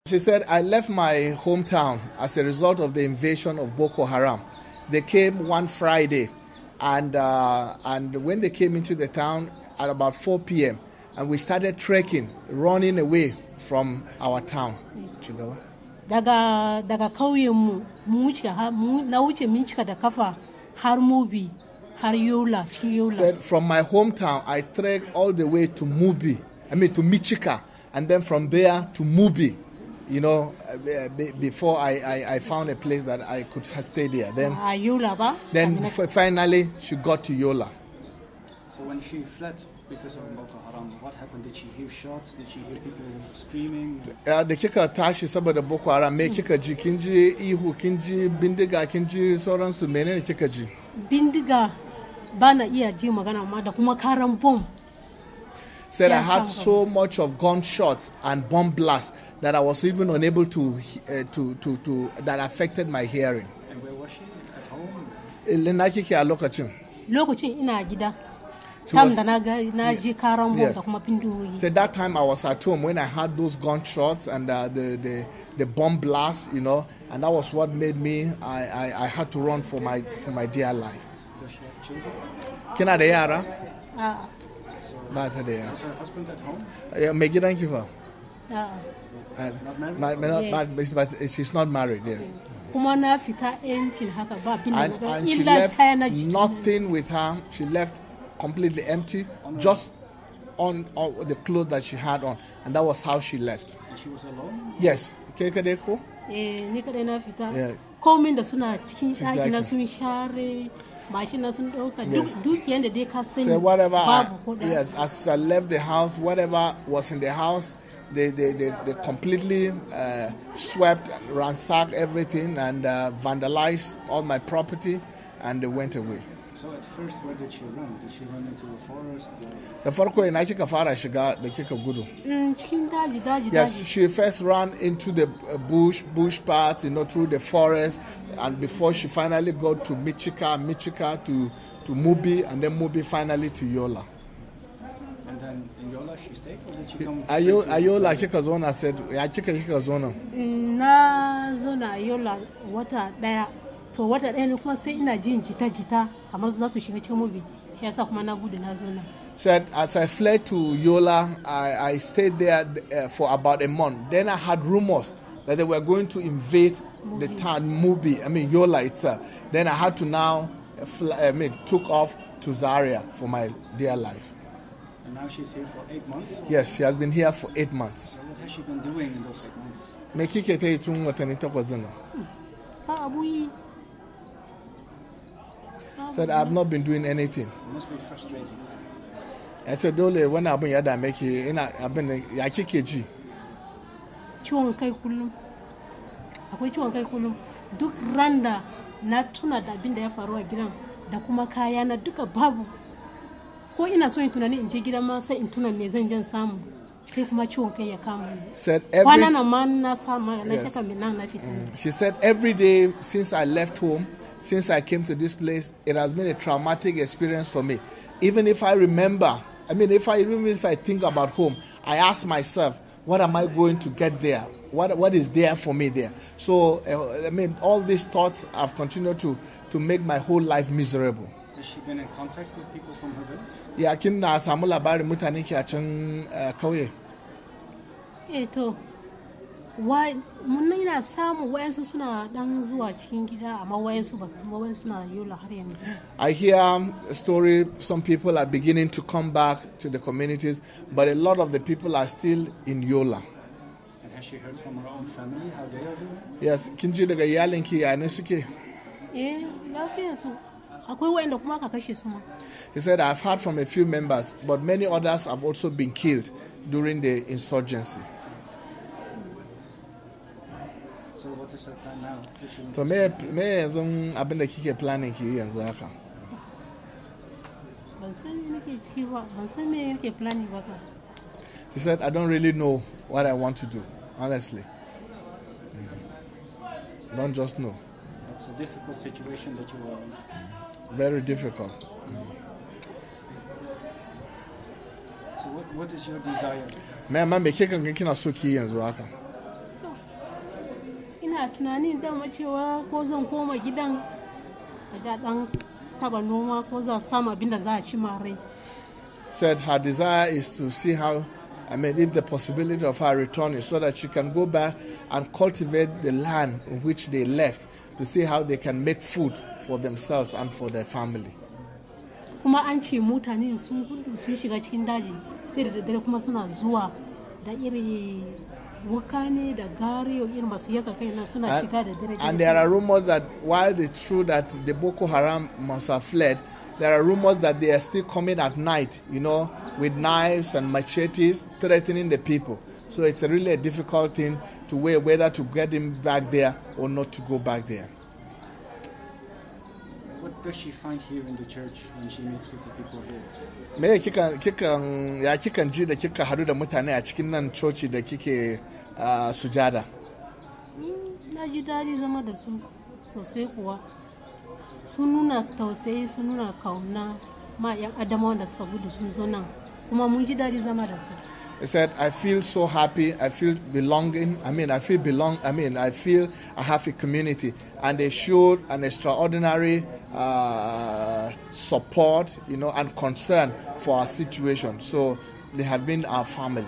She said, I left my hometown as a result of the invasion of Boko Haram. They came one Friday, and when they came into the town at about 4 p.m., and we started trekking, running away from our town. Daga kauyen mu na wuce min cika da kafa har Mubi har Yola cikin Yola. Said from my hometown I trekked all the way to Michika, and then from there to Mubi. You know, before I found a place that I could stay there. Then finally she got to Yola. So when she fled because of Boko Haram, what happened? Did she hear shots? Did she hear people screaming? Da kika tashi saboda Boko Haram, me kika ji? Kin ji ihu, kin ji bindiga, kin ji sauransu, menene kika ji? Bindiga bana iya ji magana amma da kuma karan bomb. Said I had so much of gunshots and bomb blasts that I was even unable to that affected my hearing. And where was she? At home? Ina kike a lokacin? Lokacin ina gida. Tam da na ji karan bomb da kuma bindigogi. So that time I was at home when I had those gunshots and the bomb blast, you know, and that was what made me I had to run for my dear life. Does she have children? Kina da yara? Is her husband at home? Me gidanki fa? Not married? But she's not married, yes. Kuma na fita empty haka ba bindiga. And she left nothing with her. She left completely empty, just on the clothes that she had on, and that was how she left. And she was alone? Yes. Ke kade ko? Ni kada na fita. Komin da suna cikin ɗaki na sun share. So whatever, yes, as I left the house, whatever was in the house, they completely swept, ransacked everything, and vandalized all my property, and they went away. So at first, where did she run? Did she run into the forest? The farko ina kika fara shiga da kika gudu? Cikin daji. Yes, she first ran into the bush parts, you know, through the forest, and before she finally got to Michika to Mubi, and then Mubi finally to Yola. And then in Yola she stayed, or did she come? Yola kika zona said, ya kika zona? Na zona Yola wata daya. To wata ɗaya ne kuma sai ina jin jita kamar za su shiga cikin Mubi. Shi yasa kuma na gudu na zo na. Said as I fled to Yola, I stayed there for about a month. Then I had rumors that they were going to invade the town Mubi, Yola itself. Then I had to now took off to Zaria for my dear life. And now she's here for 8 months? Yes, she has been here for 8 months. So what has she been doing in those 8 months? Me kike ta yi tun watanni takwas nan? Ba abu yi. Said I have not been doing anything. It must be frustrating. I said dole wani abun ya dame ki, ina abin ya kike ji? Ciwon kai kullum. Akwai ciwon kai kullum. Duk randa na tuna da abin da ya faru a gidan da kuma kaya na duka babu. Ko ina so in tunani in je gidan ma sai in tuna me zan jan samu. Sai kuma ciwon kai ya kama ni. Said every kwana na ma na sama na shaka min na fita. She said every day since I left home, since I came to this place, it has been a traumatic experience for me. Even if I remember, if I think about home, I ask myself, what am I going to get there? What is there for me there? So, all these thoughts have continued to make my whole life miserable. Has she been in contact with people from her village? Yeah, kin na samu labarin mutanen ki a can kauye. To. Why munina samu wayansu suna dan zuwa cikin gida amma wayansu ba su zuwa wayansu suna Yola har yanzu. I hear a story, some people are beginning to come back to the communities, but a lot of the people are still in Yola. And has she heard from her own family how they are doing? Yes, kin ji daga iyalinki ya ne suke? Lafiya su. Akwai wayanda kuma aka kashe su ma. He said I've heard from a few members, but many others have also been killed during the insurgency. So what is her plan now? To me yanzu abin da kike planning ki yanzu haka? Ban san me nake ciki ba, ban san me nake planning ba ka. He said I don't really know what I want to do, honestly. Don't just know. It's a difficult situation that you are in. Very difficult. So what is your desire? Me kike kina so ki yanzu haka? ina tunanin dama cewa ko zan koma gidan a da dan taba noma ko za samu abin da za a ci ma rai. Said her desire is to see how, if the possibility of her returning, so that she can go back and cultivate the land in which they left, to see how they can make food for themselves and for their family. Kuma an ce mutane sun shiga cikin daji sai da daddare kuma suna zuwa da iri wuka ne da gariyo irin masu yaka kai na suna shiga da dare. And there are rumors that while it's true that the Boko Haram must have fled, there are rumors that they are still coming at night, with knives and machetes, threatening the people. So it's really a difficult thing to weigh whether to get him back there or not to go back there. What does she find here in the church when she meets with the people here? Me kikan ji da kika hadu da mutane a cikin nan coci da kike sujada? Na ji daɗi zama da su sosai kuwa. Sun nuna tausayi, sun nuna kauna ma 'yan adamawa da suka gudu sun zo nan, kuma mun ji daɗi zama da su. He said, I feel so happy, I feel belonging, I feel I have a community. And they showed an extraordinary support, and concern for our situation. So they have been our family.